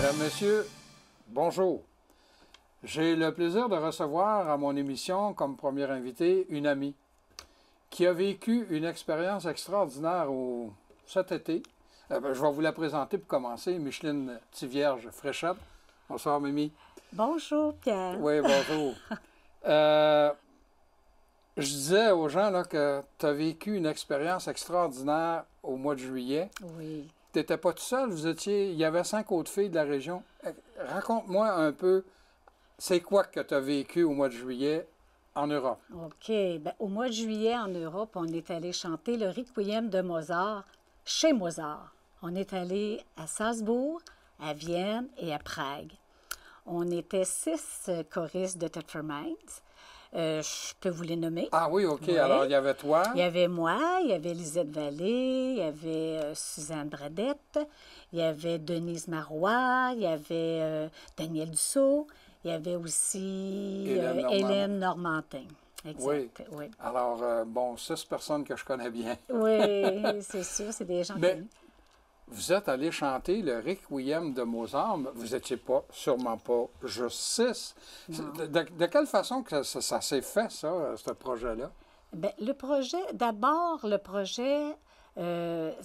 Mesdames, Messieurs, bonjour. J'ai le plaisir de recevoir à mon émission comme première invitée une amie qui a vécu une expérience extraordinaire cet été. Je vais vous la présenter pour commencer. Micheline Tivierge Fréchette. Bonsoir, Mimi. Bonjour, Pierre. Oui, bonjour. Je disais aux gens là, que tu as vécu une expérience extraordinaire au mois de juillet. Oui. Tu n'étais pas tout seul, il y avait 5 autres filles de la région. Raconte-moi un peu, c'est quoi que tu as vécu au mois de juillet en Europe? OK. Bien, au mois de juillet, en Europe, on est allé chanter le Requiem de Mozart chez Mozart. On est allé à Salzbourg, à Vienne et à Prague. On était 6 choristes de Thetford Mines. Je peux vous les nommer. Ah oui, OK. Ouais. Alors, il y avait toi. Il y avait moi, il y avait Lisette Vallée, il y avait Suzanne Bradette, il y avait Denise Marois, il y avait Daniel Dussault, il y avait aussi Hélène Normantin. Exact, oui. Alors, 6 personnes que je connais bien. Oui, c'est sûr, c'est des gens connus. Vous êtes allé chanter le Requiem de Mozart, mais vous n'étiez sûrement pas juste 6. De quelle façon que ça s'est fait, ça, ce projet-là? Bien, le projet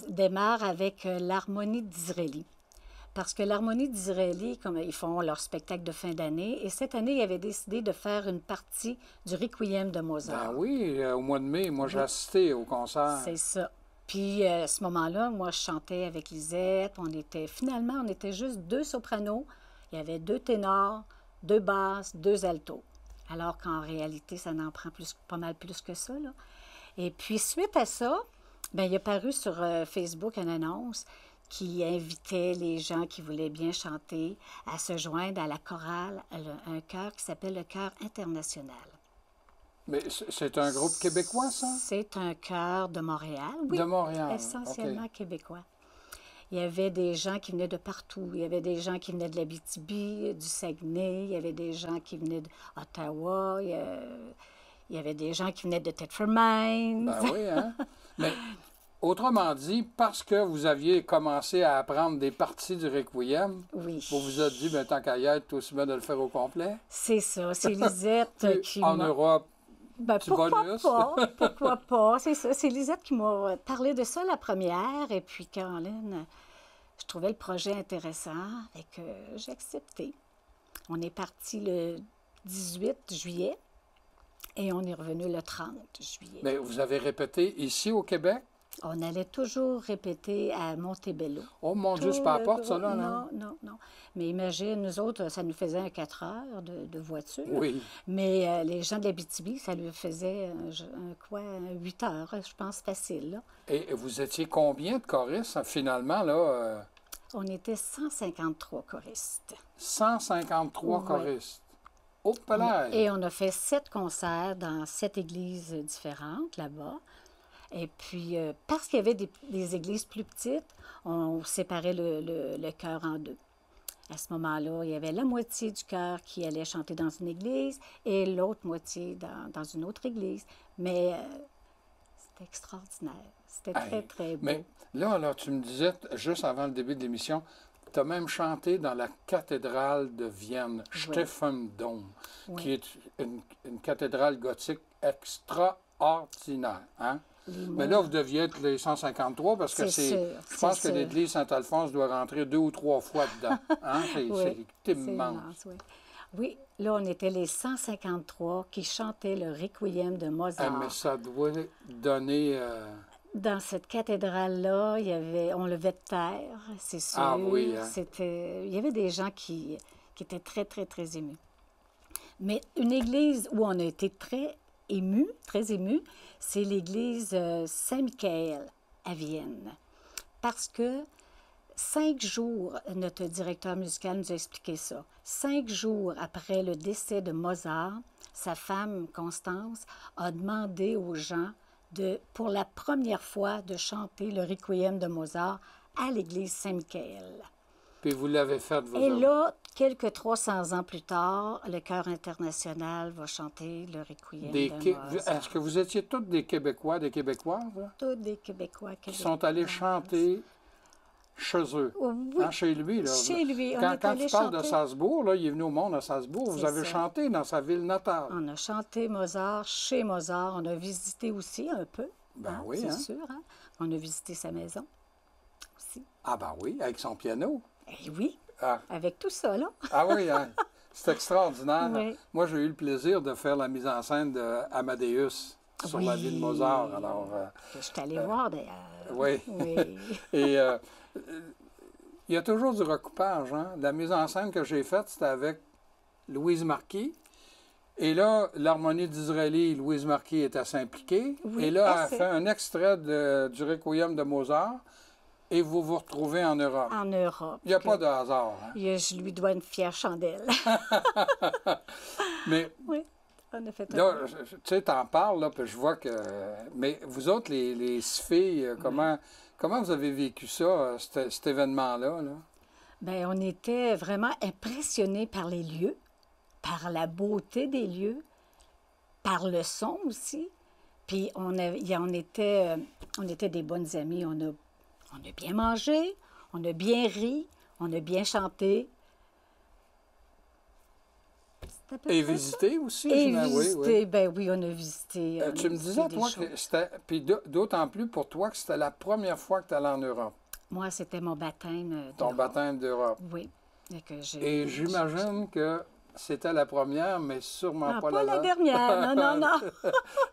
démarre avec l'Harmonie d'Israélie. Parce que l'Harmonie d'Israélie, comme ils font leur spectacle de fin d'année, et cette année, ils avaient décidé de faire une partie du Requiem de Mozart. Ben oui, au mois de mai, moi, j'ai assisté au concert. C'est ça. Puis, à ce moment-là, moi, je chantais avec Lisette. On était juste 2 sopranos. Il y avait 2 ténors, 2 basses, 2 altos. Alors qu'en réalité, ça n'en prend pas mal plus que ça, là. Et puis, suite à ça, bien, il est paru sur Facebook une annonce qui invitait les gens qui voulaient bien chanter à se joindre à la chorale, un chœur qui s'appelle le Chœur international. Mais c'est un groupe québécois, ça? C'est un chœur de Montréal, oui. De Montréal, essentiellement québécois. Il y avait des gens qui venaient de partout. Il y avait des gens qui venaient de l'Abitibi, du Saguenay. Il y avait des gens qui venaient d'Ottawa. Il y avait des gens qui venaient de Thetford Mines. Ben oui, hein? Mais autrement dit, parce que vous aviez commencé à apprendre des parties du Requiem, oui. Vous vous êtes dit, tant qu'à y être, tout aussi bien de le faire au complet? C'est ça. C'est Lisette qui en Europe, pourquoi pas? C'est ça. C'est Lisette qui m'a parlé de ça la première. Et puis, Caroline, je trouvais le projet intéressant et que j'ai accepté. On est parti le 18 juillet et on est revenu le 30 juillet. Mais vous avez répété ici au Québec? On allait toujours répéter à Montebello. Oh mon Dieu, c'est pas à la porte, ça, là? Non. Mais imagine, nous autres, ça nous faisait 4 heures de voiture. Oui. Mais les gens de l'Abitibi, ça lui faisait 8 heures, je pense, facile. Là. Et vous étiez combien de choristes, finalement, là? On était 153 choristes. 153 choristes. Au palais. Et on a fait 7 concerts dans 7 églises différentes, là-bas. Et puis, parce qu'il y avait des églises plus petites, on séparait le chœur en 2. À ce moment-là, il y avait la moitié du chœur qui allait chanter dans une église et l'autre moitié dans une autre église. Mais c'était extraordinaire. C'était très, très beau. Mais là, tu me disais, juste avant le début de l'émission, tu as même chanté dans la cathédrale de Vienne, oui. Stephansdom, oui. Qui est une cathédrale gothique extraordinaire. Hein? Mais là, vous deviez être les 153 parce que je pense que l'église Saint-Alphonse doit rentrer 2 ou 3 fois dedans. Hein? C'est immense. Oui, là, on était les 153 qui chantaient le Requiem de Mozart. Mais ça doit donner... Dans cette cathédrale-là, on levait de terre, c'est sûr. Ah oui, hein? Il y avait des gens qui étaient très, très, très émus. Mais une église où on a été très ému, c'est l'église Saint-Michael à Vienne. Parce que 5 jours, notre directeur musical nous a expliqué ça, 5 jours après le décès de Mozart, sa femme, Constance, a demandé aux gens pour la première fois de chanter le Requiem de Mozart à l'église Saint-Michael. Puis vous l'avez fait, vous Et là, quelques 300 ans plus tard, le Chœur international va chanter le Requiem de Mozart. Est-ce que vous étiez tous des Québécois, des Québécoises? Là? Tous des Québécois. Qui sont allés chanter chez eux. Oui, Hein, chez lui. Là. chez lui. On Quand, est quand allé tu parles de chanter. Salzbourg, là, il est venu au monde à Salzbourg. Vous C'est avez ça. chanté dans sa ville natale. On a chanté Mozart chez Mozart. On a visité aussi un peu. Ben oui, c'est hein? sûr. Hein? On a visité sa maison aussi. Ah ben oui, avec son piano. Eh oui, Ah, avec tout ça, là. ah oui, hein? C'est extraordinaire. Oui. Moi, j'ai eu le plaisir de faire la mise en scène de Amadeus sur la vie de Mozart. Alors, Que je suis allée voir, d'ailleurs. oui. Oui. Et il y a toujours du recoupage. Hein? La mise en scène que j'ai faite, c'était avec Louise Marquis. Et là, l'harmonie d'Israëli, Louise Marquis est assez impliquée. Oui, et là, elle assez. fait un extrait du Requiem de Mozart et vous vous retrouvez en Europe. En Europe. Il n'y a pas de hasard. Hein? Je lui dois une fière chandelle. Mais Oui, on a fait là, tu sais, t'en parles, là, puis je vois que... Mais vous autres, les six filles, comment vous avez vécu ça, cet événement-là? Là? Bien, on était vraiment impressionnés par les lieux, par la beauté des lieux, par le son aussi. Puis on était des bonnes amies. On a bien mangé, on a bien ri, on a bien chanté. C'est à peu Et près visiter aussi, ça. Et j'imagine. Oui, visiter, oui. ben oui, on a visité. On a Tu me visité disais, des toi, choses. que c'était... Puis d'autant plus pour toi que c'était la première fois que tu allais en Europe, Moi, c'était mon baptême. ton d'Europe. baptême d'Europe. Oui. Et j'imagine que c'était la première, mais sûrement Ah, pas pas la la dernière. Non, non, non.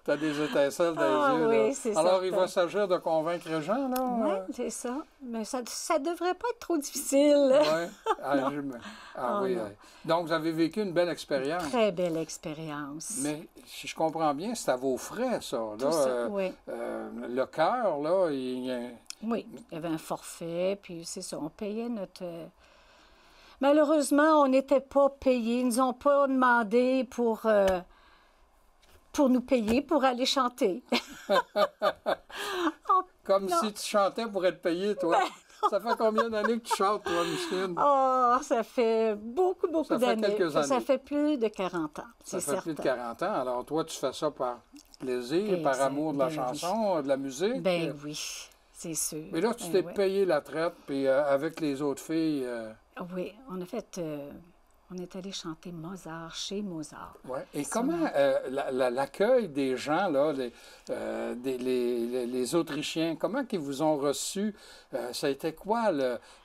Tu as des étincelles dans Ah les yeux. oui, là. c'est Alors, il certain. va s'agir de convaincre les gens, là? Oui, c'est ça. Mais ça devrait pas être trop difficile. Oui. Ah, Oh, oui. non. Donc, vous avez vécu une belle expérience. Très belle expérience. Mais si je comprends bien, c'est à vos frais, ça. Là, Tout ça, oui. Le cœur, là, Oui, il y avait un forfait, puis c'est ça, on payait notre... Malheureusement, on n'était pas payés. Ils nous ont pas demandé pour nous payer pour aller chanter. comme non. si tu chantais pour être payé, toi. Ça fait combien d'années que tu chantes, toi, Micheline? Oh, ça fait beaucoup Ça fait d'années. quelques années. Ça fait plus de 40 ans, Ça c'est fait certain. plus de 40 ans. Alors, toi, tu fais ça par plaisir, par Exact. amour de la Ben oui. chanson, de la musique. Ben oui, c'est sûr. Mais là, tu Ben t'es ouais. payé la traite, puis avec les autres filles... Oui, on a fait... on est allé chanter Mozart chez Mozart. Ouais. Et comment l'accueil des gens, là, les Autrichiens, comment ils vous ont reçu? Ça a été quoi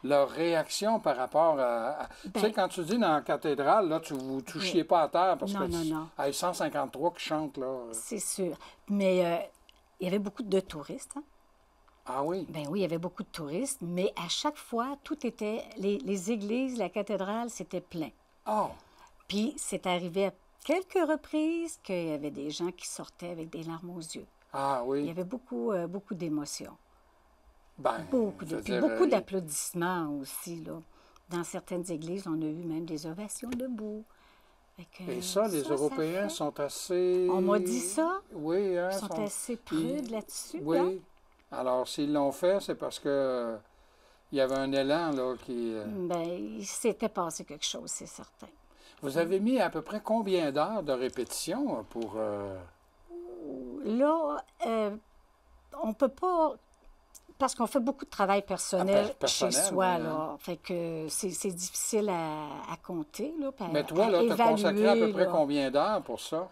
leur réaction par rapport à... tu sais, quand tu dis dans la cathédrale, là, tu vous touchiez pas à terre parce Non, que non, non. il y a 153 qui chantent, là. C'est sûr. Mais il y avait beaucoup de touristes. Hein? Ah oui? Ben oui, il y avait beaucoup de touristes, mais à chaque fois, tout était... Les églises, la cathédrale, c'était plein. Oh! Puis c'est arrivé à quelques reprises qu'il y avait des gens qui sortaient avec des larmes aux yeux. Ah Il y oui? avait beaucoup d'émotions. Ben, Beaucoup, je veux puis dire, beaucoup d'applaudissements aussi, là. Dans certaines églises, on a eu même des ovations debout. Fait que, Et ça, les Européens fait- sont assez... On m'a dit ça. Oui, hein? Ils sont assez prudes là-dessus. Oui. hein? Alors, s'ils l'ont fait, c'est parce que il y avait un élan, là, qui... Ben, il s'était passé quelque chose, c'est certain. Vous avez mis à peu près combien d'heures de répétition pour... Là, on peut pas... Parce qu'on fait beaucoup de travail personnel, personnel, chez soi, oui, hein. là. Fait que c'est difficile à compter, là, puis Mais toi, là, tu as évaluer, consacré à peu près là. combien d'heures pour ça?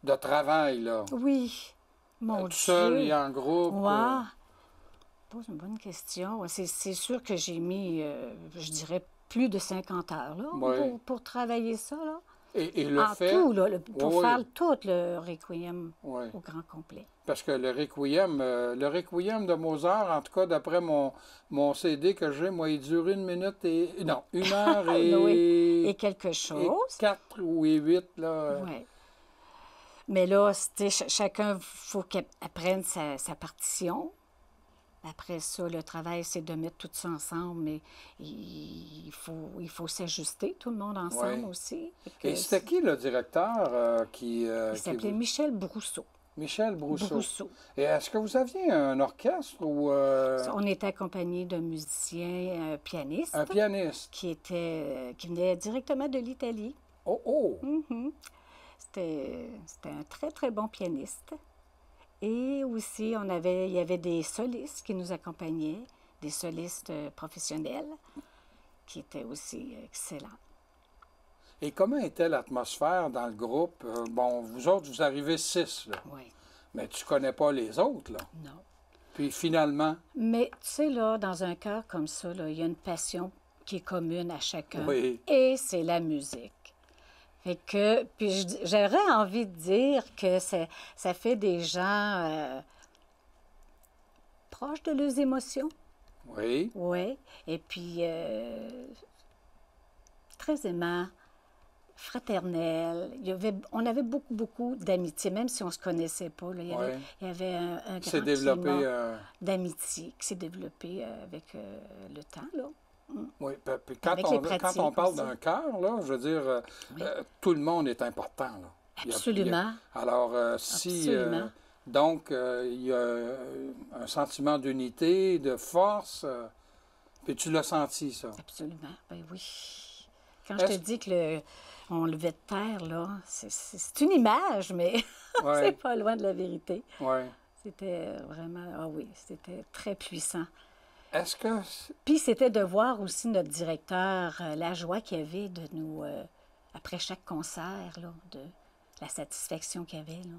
De travail, là? Oui, mon Tout Dieu. seul et en groupe? Ouais. Pose une bonne question. C'est sûr que j'ai mis, je dirais, plus de 50 heures là, Oui. pour travailler ça. Là. Et le En fait... tout, là, pour Oui, faire tout le requiem oui. au grand complet. Parce que le Requiem de Mozart, en tout cas, d'après mon CD que j'ai, moi, il dure 1 minute et... Non, 1 heure et... Oui. Et quelque chose. 4 ou 8, là. Oui. Mais là, chacun, faut qu'il apprenne sa partition. Après ça, le travail, c'est de mettre tout ça ensemble, mais il faut s'ajuster, tout le monde ensemble Oui. aussi. Et c'était qui le directeur Il s'appelait Michel Brousseau. Michel Brousseau. Brousseau. Et est-ce que vous aviez un orchestre ou On était accompagné d'un musicien pianiste un pianiste? qui venait directement de l'Italie. Oh, oh! Mhm. C'était un très, très bon pianiste. Et aussi, il y avait des solistes qui nous accompagnaient, des solistes professionnels qui étaient aussi excellents. Et comment était l'atmosphère dans le groupe? Bon, vous autres, vous arrivez 6, là. Oui. Mais tu connais pas les autres, là. Non. Puis finalement... Mais tu sais, là, dans un chœur comme ça, là, il y a une passion qui est commune à chacun. Oui. Et c'est la musique. Fait que, puis j'aurais envie de dire que ça fait des gens proches de leurs émotions. Oui. Oui. Et puis, très aimants, fraternels. On avait beaucoup, beaucoup d'amitié, même si on ne se connaissait pas. Là. Il y avait un grand climat d'amitié qui s'est développé avec le temps, là. Oui, puis quand on parle d'un chœur, là, je veux dire, tout le monde est important. Là. Absolument. Alors, donc, il y a un sentiment d'unité, de force, puis tu l'as senti, ça. Absolument, ben oui. Quand je te dis que on levait de terre, là, c'est une image, mais c'est pas loin de la vérité. Oui. C'était vraiment, ah oui, c'était très puissant. Est-ce que... Puis c'était de voir aussi notre directeur, la joie qu'il avait de nous, après chaque concert, là, de la satisfaction qu'il avait, là.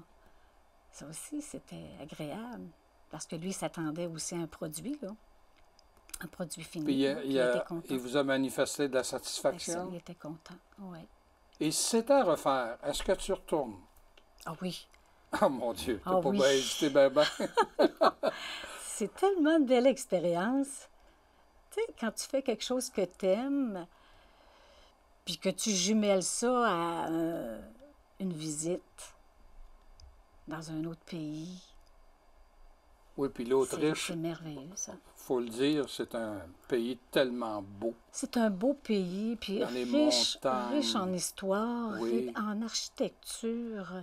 Ça aussi, c'était agréable, parce que lui s'attendait aussi à un produit, là, un produit fini. Puis il était content. Il vous a manifesté de la satisfaction? Ça, il était content, oui. Et si c'était à refaire, est-ce que tu retournes? Ah oui. Oh mon Dieu, t'as pas bien hésité, ben. C'est tellement une belle expérience. Tu sais, quand tu fais quelque chose que tu aimes, puis que tu jumelles ça à une visite dans un autre pays. Oui, puis l'Autriche, c'est merveilleux, ça. Il faut le dire, c'est un pays tellement beau. C'est un beau pays, puis riche en histoire, oui. En architecture.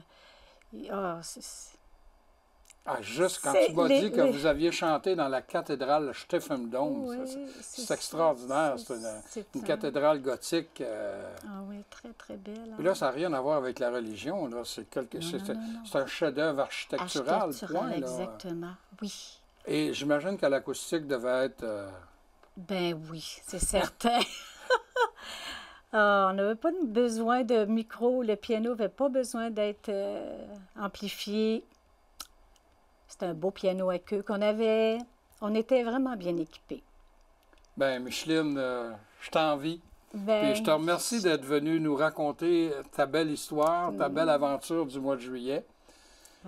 Juste quand tu m'as dit que vous aviez chanté dans la cathédrale Stephendom, oui, c'est extraordinaire. C'est une cathédrale gothique. Ah oui, très, très belle. Puis là, ça n'a rien à voir avec la religion. C'est un chef-d'œuvre architectural. Point, exactement, oui. Et j'imagine que l'acoustique devait être... Ben oui, c'est certain. On n'avait pas besoin de micro. Le piano n'avait pas besoin d'être amplifié. C'était un beau piano à queue qu'on avait. On était vraiment bien équipés. Bien, Micheline, je t'envie. Puis je te remercie d'être venue nous raconter ta belle histoire, ta belle aventure du mois de juillet.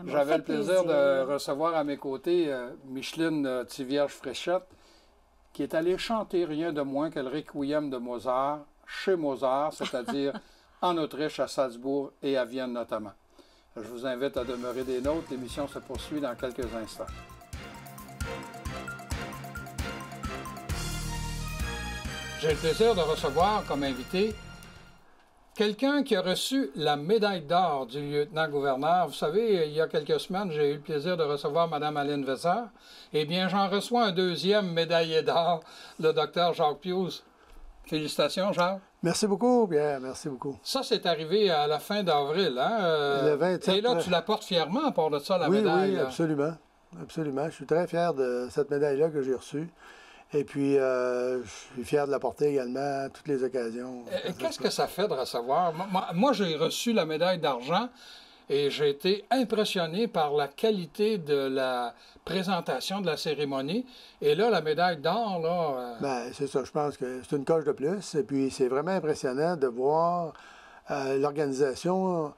J'avais le plaisir de recevoir à mes côtés Micheline Tivierge-Fréchette, qui est allée chanter rien de moins que le Requiem de Mozart, chez Mozart, c'est-à-dire en Autriche, à Salzbourg et à Vienne notamment. Je vous invite à demeurer des nôtres. L'émission se poursuit dans quelques instants. J'ai le plaisir de recevoir comme invité quelqu'un qui a reçu la médaille d'or du lieutenant-gouverneur. Vous savez, il y a quelques semaines, j'ai eu le plaisir de recevoir Mme Aline Wesser. Eh bien, j'en reçois un deuxième médaillé d'or, le docteur Jacques Pius. Félicitations, Jacques. Merci beaucoup, Pierre. Merci beaucoup. Ça, c'est arrivé à la fin d'avril, hein? Le 27. Et là, tu la portes fièrement à part de ça, la médaille. Oui, absolument. Absolument. Je suis très fier de cette médaille-là que j'ai reçue. Et puis, je suis fier de la porter également à toutes les occasions. Qu'est-ce que ça fait de recevoir? Moi j'ai reçu la médaille d'argent et j'ai été impressionné par la qualité de la présentation de la cérémonie. Et là, la médaille d'or, là... Bien, c'est ça. Je pense que c'est une coche de plus. Et puis, c'est vraiment impressionnant de voir l'organisation,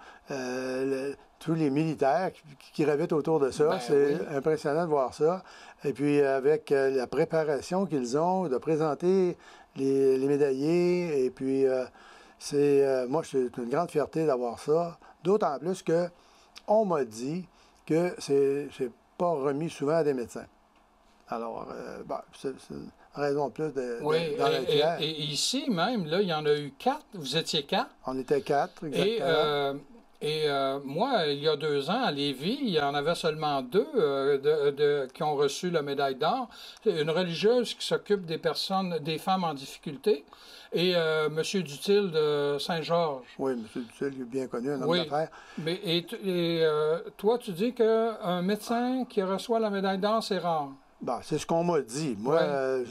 tous les militaires qui gravitent autour de ça. C'est impressionnant de voir ça. Et puis, avec la préparation qu'ils ont, de présenter les médaillés. Et puis, moi, c'est une grande fierté d'avoir ça. D'autant plus que on m'a dit que c'est pas remis souvent à des médecins. Alors, c'est une raison de plus d'en être fier. Et ici même, là, il y en a eu 4. Vous étiez 4. On était 4, exactement. Et moi, il y a 2 ans, à Lévis, il y en avait seulement 2 qui ont reçu la médaille d'or. Une religieuse qui s'occupe des femmes en difficulté, et M. Dutil de Saint-Georges. Oui, M. Dutil est bien connu, un homme d'affaires. Mais toi, tu dis qu'un médecin qui reçoit la médaille d'or, c'est rare. Ben, c'est ce qu'on m'a dit. Moi, Ouais.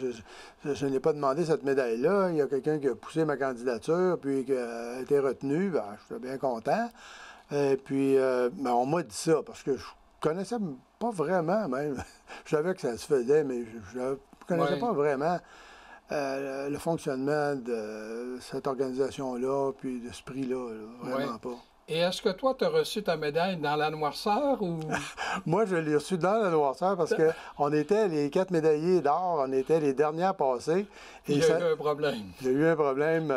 Je n'ai pas demandé cette médaille-là. Il y a quelqu'un qui a poussé ma candidature, puis qui a été retenu. Ben, j'étais bien content. Et puis, ben, on m'a dit ça, parce que je connaissais pas vraiment, même. Je savais que ça se faisait, mais je ne connaissais Ouais. pas vraiment le fonctionnement de cette organisation-là, puis de ce prix-là. Là. Ouais. Vraiment pas. Et est-ce que toi, tu as reçu ta médaille dans la noirceur ou... Moi, je l'ai reçu dans la noirceur parce qu'on était les 4 médaillés d'or, on était les derniers à passer. il y a eu un problème? Il y a eu un problème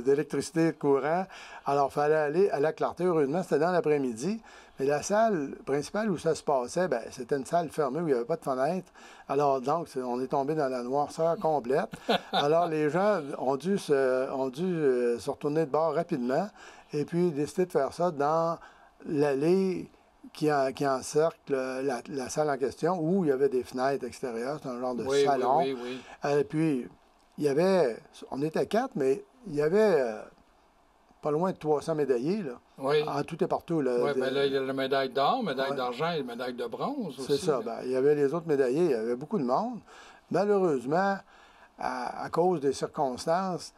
d'électricité et de courant. Alors, il fallait aller à la clarté. Heureusement, c'était dans l'après-midi. Mais la salle principale où ça se passait, ben, c'était une salle fermée où il n'y avait pas de fenêtre. Alors, donc, on est tombé dans la noirceur complète. Alors, les gens ont dû se retourner de bord rapidement et puis décider de faire ça dans l'allée qui encercle la salle en question, où il y avait des fenêtres extérieures. C'est un genre de Oui, salon. oui, oui, oui. Et puis, il y avait, on était 4, mais il y avait pas loin de 300 médaillés, là. Oui. En tout et partout. Là, Oui, bien là, il y a la médaille d'or, médaille Ouais. d'argent et la médaille de bronze aussi. C'est ça. là. Ben, il y avait les autres médaillés, il y avait beaucoup de monde. Malheureusement, à cause des circonstances,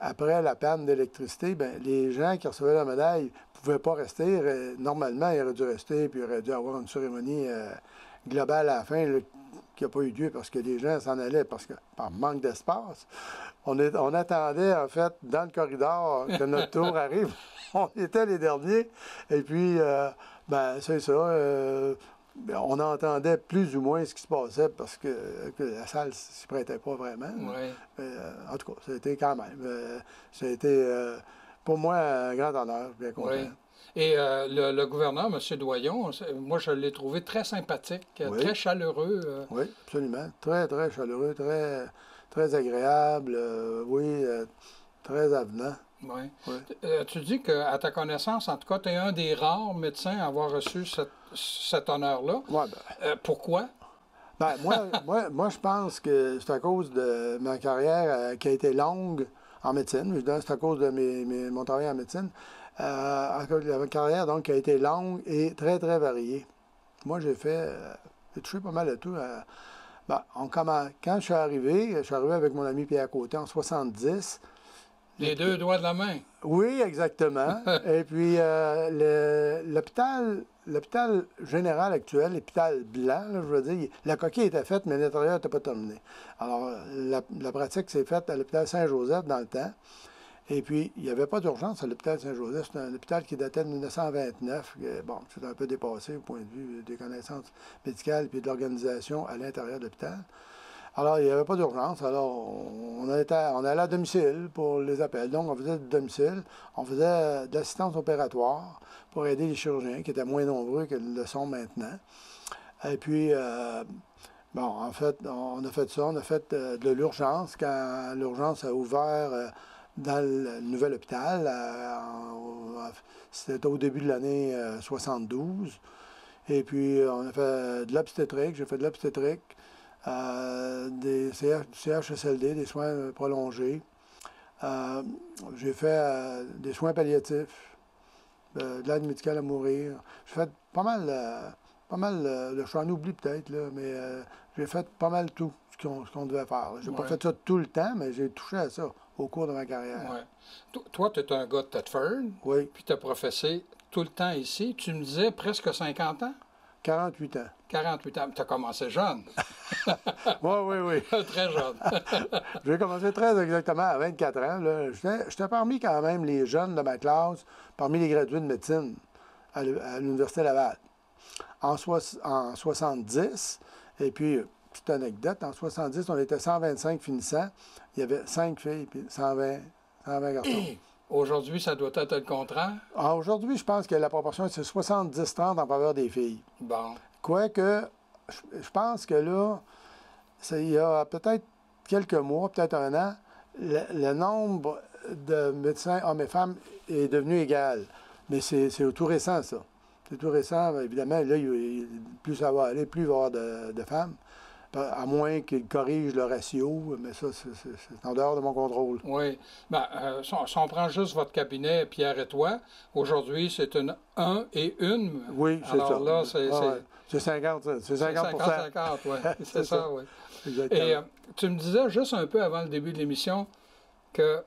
après la panne d'électricité, ben, les gens qui recevaient la médaille ne pouvaient pas rester. Normalement, ils auraient dû rester, puis il aurait dû avoir une cérémonie globale à la fin, là, qui n'a pas eu lieu parce que les gens s'en allaient parce que par manque d'espace. On attendait, en fait, dans le corridor que notre tour arrive. On était les derniers. Et puis, ben, c'est ça. On entendait plus ou moins ce qui se passait parce que la salle ne s'y prêtait pas vraiment. Oui. En tout cas, ça a été quand même. Ça a été, pour moi, un grand honneur, bien content. Oui. Et le gouverneur, M. Doyon, moi, je l'ai trouvé très sympathique, Oui. très chaleureux. Oui, absolument. Très, très chaleureux, très, très agréable, oui, très avenant. Oui. Oui. Tu dis qu'à ta connaissance, en tout cas, tu es un des rares médecins à avoir reçu cet honneur-là. Ouais, Pourquoi? ben, moi, je pense que c'est à cause de ma carrière qui a été longue en médecine. Évidemment, c'est à cause de mon travail en médecine. À cause de ma carrière, donc, qui a été longue et très, très variée. Moi, j'ai touché pas mal de tout. Ben, quand je suis arrivé avec mon ami Pierre Côté en 70. Les deux doigts de la main. Oui, exactement. Et puis, l'hôpital général actuel, l'hôpital blanc, là, je veux dire, la coquille était faite, mais l'intérieur n'était pas terminé. Alors, la pratique s'est faite à l'hôpital Saint-Joseph dans le temps. Et puis, il n'y avait pas d'urgence à l'hôpital Saint-Joseph. C'est un hôpital qui datait de 1929. Bon, c'est un peu dépassé au point de vue des connaissances médicales et de l'organisation à l'intérieur de l'hôpital. Alors, il n'y avait pas d'urgence. Alors, on allait à domicile pour les appels. Donc, on faisait du domicile. On faisait de l'assistance opératoire pour aider les chirurgiens, qui étaient moins nombreux que le sont maintenant. Et puis, bon, en fait, on a fait ça. On a fait de l'urgence quand l'urgence a ouvert dans le nouvel hôpital. C'était au début de l'année 72. Et puis, on a fait de l'obstétrique. J'ai fait de l'obstétrique. Du CHSLD, des soins prolongés. J'ai fait des soins palliatifs, de l'aide médicale à mourir. J'ai fait pas mal, j'en oublie peut-être, là, mais j'ai fait pas mal tout ce qu'on devait faire. J'ai pas fait ça tout le temps, mais j'ai touché à ça au cours de ma carrière. Ouais. Toi, tu es un gars de Thetford, Oui. puis tu as professé tout le temps ici. Tu me disais presque 50 ans? 48 ans. 48 ans. Tu as commencé jeune. Oui. Très jeune. J'ai commencé très exactement à 24 ans. J'étais parmi quand même les jeunes de ma classe, parmi les gradués de médecine à l'Université Laval. En 70, et puis, petite anecdote, en 70, on était 125 finissants. Il y avait 5 filles, puis 120 garçons. Aujourd'hui, ça doit être le contraire? Aujourd'hui, je pense que la proportion, c'est 70-30 en faveur des filles. Bon. Quoique, je pense que là, il y a peut-être quelques mois, peut-être un an, le nombre de médecins hommes et femmes est devenu égal. Mais c'est tout récent, ça. C'est tout récent. Évidemment, là, plus ça va aller, plus il va y avoir de femmes. à moins qu'ils corrigent le ratio, mais ça, c'est en dehors de mon contrôle. Oui. Ben, si on prend juste votre cabinet, Pierre et toi, aujourd'hui, c'est une 1 et 1. Oui, c'est ça. Alors là, c'est 50, c'est 50 50, oui. C'est ça, oui. Exactement. Et tu me disais juste un peu avant le début de l'émission que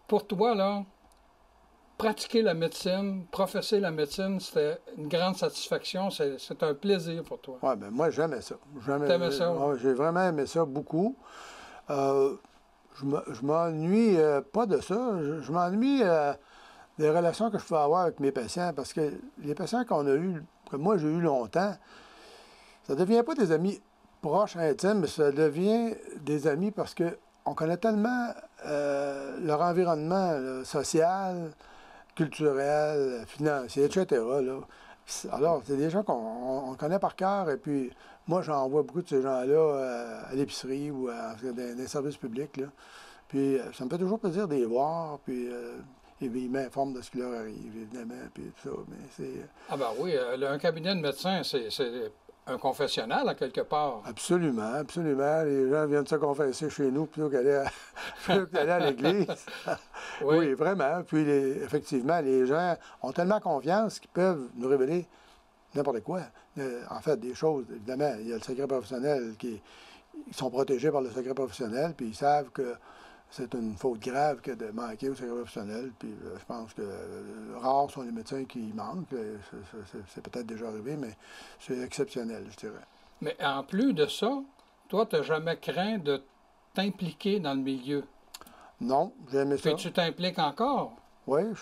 pour toi, là, pratiquer la médecine, professer la médecine, c'était une grande satisfaction, c'est un plaisir pour toi. Oui, bien moi, j'aimais ça. T'aimais ça? Ouais, j'ai vraiment aimé ça beaucoup. Je m'ennuie pas de ça. Je m'ennuie des relations que je peux avoir avec mes patients, parce que les patients qu'on a eus, que moi j'ai eu longtemps, ça ne devient pas des amis proches, intimes, mais ça devient des amis parce qu'on connaît tellement leur environnement là, social, culturel, financier, etc. Là. Alors, c'est des gens qu'on connaît par cœur, et puis moi, j'en vois beaucoup de ces gens-là à l'épicerie ou dans les services publics. Là. Puis ça me fait toujours plaisir de les voir, puis ils m'informent de ce qui leur arrive, évidemment, puis tout ça. Mais c'est... Ah ben oui, un cabinet de médecin, c'est un confessionnal, à quelque part. Absolument, absolument. Les gens viennent se confesser chez nous plutôt qu'aller à l'église. Oui. Oui, vraiment. Puis, effectivement, les gens ont tellement confiance qu'ils peuvent nous révéler n'importe quoi. En fait, des choses, évidemment, il y a le secret professionnel ils sont protégés par le secret professionnel, puis ils savent que c'est une faute grave que de manquer au secret professionnel. Puis je pense que rares sont les médecins qui manquent. C'est peut-être déjà arrivé, mais c'est exceptionnel, je dirais. Mais en plus de ça, toi, tu n'as jamais craint de t'impliquer dans le milieu. Non, j'ai aimé ça. Puis tu t'impliques encore? Oui, je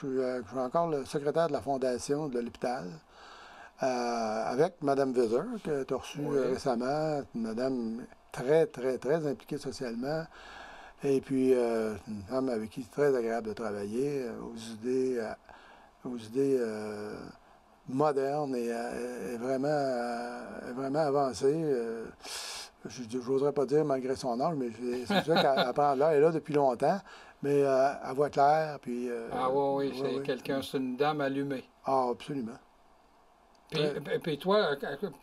suis encore le secrétaire de la fondation de l'hôpital. Avec Mme Weiser, que tu as reçue récemment, une madame très, très, très impliquée socialement. Et puis, une femme avec qui c'est très agréable de travailler, aux idées modernes et vraiment avancées. Je n'oserais pas dire malgré son âge, mais c'est sûr qu'elle prend là, elle est là depuis longtemps, mais elle voit clair. Puis, ah oui, c'est quelqu'un, c'est une dame allumée. Ah, absolument. Puis toi,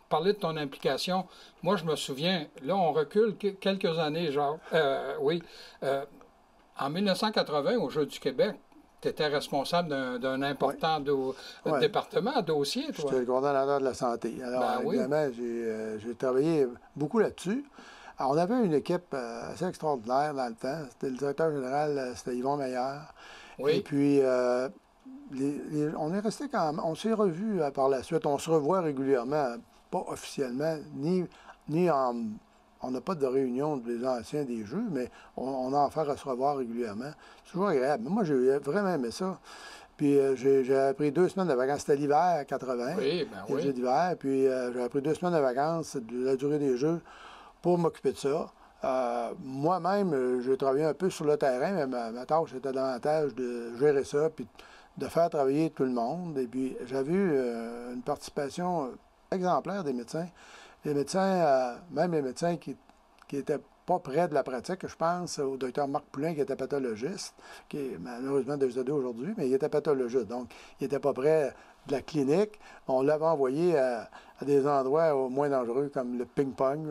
parler de ton implication, moi je me souviens, là on recule quelques années, genre, en 1980, au Jeux du Québec, tu étais responsable d'un important département, dossier, toi. J'étais le coordonnateur de la santé. Alors, évidemment, j'ai travaillé beaucoup là-dessus. Alors, on avait une équipe assez extraordinaire dans le temps. C'était le directeur général, c'était Yvon Meilleur. Oui. Et puis, on est resté quand même, on s'est revus par la suite, on se revoit régulièrement, pas officiellement, on n'a pas de réunion des anciens des Jeux, mais on a affaire à se revoir régulièrement. C'est toujours agréable. Mais moi, j'ai vraiment aimé ça. Puis j'ai pris 2 semaines de vacances, c'était l'hiver 80, oui, ben oui. D'hiver, puis j'ai pris 2 semaines de vacances de la durée des Jeux pour m'occuper de ça. Moi-même, j'ai travaillé un peu sur le terrain, mais ma tâche était davantage de gérer ça, puis de faire travailler tout le monde. Et puis, j'avais eu une participation exemplaire des médecins. Les médecins, même les médecins qui n'étaient pas près de la pratique, je pense au docteur Marc Poulin, qui était pathologiste, qui est malheureusement décédé aujourd'hui, mais il était pathologiste, donc il n'était pas près de la clinique. On l'avait envoyé à des endroits moins dangereux, comme le ping-pong,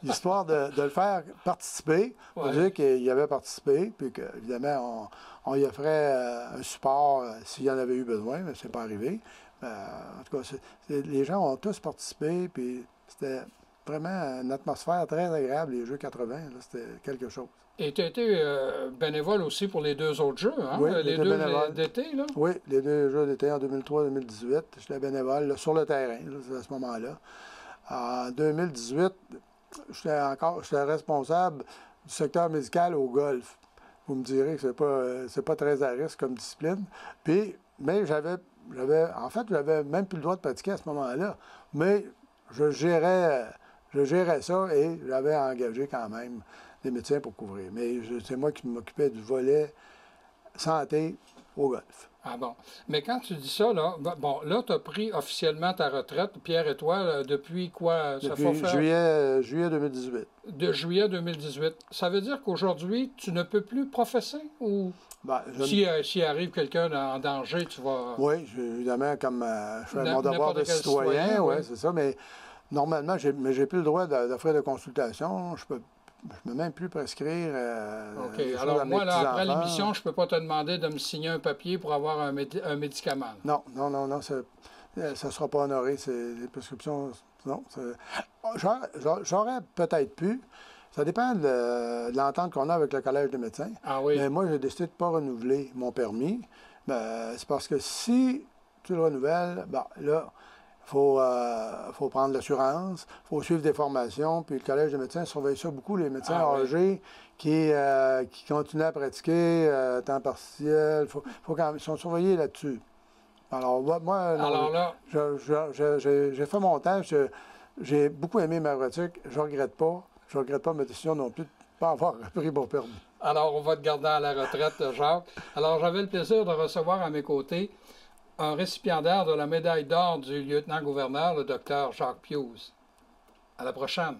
histoire de le faire participer, pour dire qu'il avait participé, puis qu'évidemment, on y offrait un support s'il y en avait eu besoin, mais c'est pas arrivé. En tout cas, les gens ont tous participé, puis c'était vraiment une atmosphère très agréable, les Jeux 80. C'était quelque chose. Et tu as été bénévole aussi pour les 2 autres Jeux, hein? Oui, les 2 d'été, là? Oui, les 2 Jeux d'été en 2003-2018. J'étais bénévole là, sur le terrain là, à ce moment-là. En 2018, j'étais responsable du secteur médical au golf. Vous me direz que c'est pas très à risque comme discipline. Mais j'avais même plus le droit de pratiquer à ce moment-là. Mais je gérais ça et j'avais engagé quand même des médecins pour couvrir. Mais c'est moi qui m'occupais du volet santé au golf. Ah bon. Mais quand tu dis ça, là, là, tu as pris officiellement ta retraite, Pierre et toi, depuis quoi? Depuis juillet 2018. De juillet 2018. Ça veut dire qu'aujourd'hui, tu ne peux plus professer? Ou s'il arrive quelqu'un en danger, tu vas... Oui, évidemment, comme je fais mon devoir de citoyen, oui, c'est ça, mais Normalement, mais j'ai plus le droit d'offrir de consultation. Je peux même plus prescrire. OK. Alors, moi, là, après l'émission, je ne peux pas te demander de me signer un papier pour avoir un médicament. Non. Ça ne sera pas honoré. Les prescriptions. Non. J'aurais peut-être pu. Ça dépend de l'entente qu'on a avec le Collège des médecins. Ah oui. Mais moi, j'ai décidé de ne pas renouveler mon permis. C'est parce que si tu le renouvelles, là, il faut prendre l'assurance, il faut suivre des formations, puis le Collège des médecins surveille ça beaucoup, les médecins âgés qui continuent à pratiquer à temps partiel. Ils sont surveillés là-dessus. Alors, moi, j'ai fait mon temps, j'ai beaucoup aimé ma pratique, je ne regrette pas. Je ne regrette pas ma décision non plus de ne pas avoir repris mon permis. Alors, on va te garder à la retraite, Jacques. Alors, j'avais le plaisir de recevoir à mes côtés un récipiendaire de la médaille d'or du lieutenant-gouverneur, le docteur Jacques Pius. À la prochaine.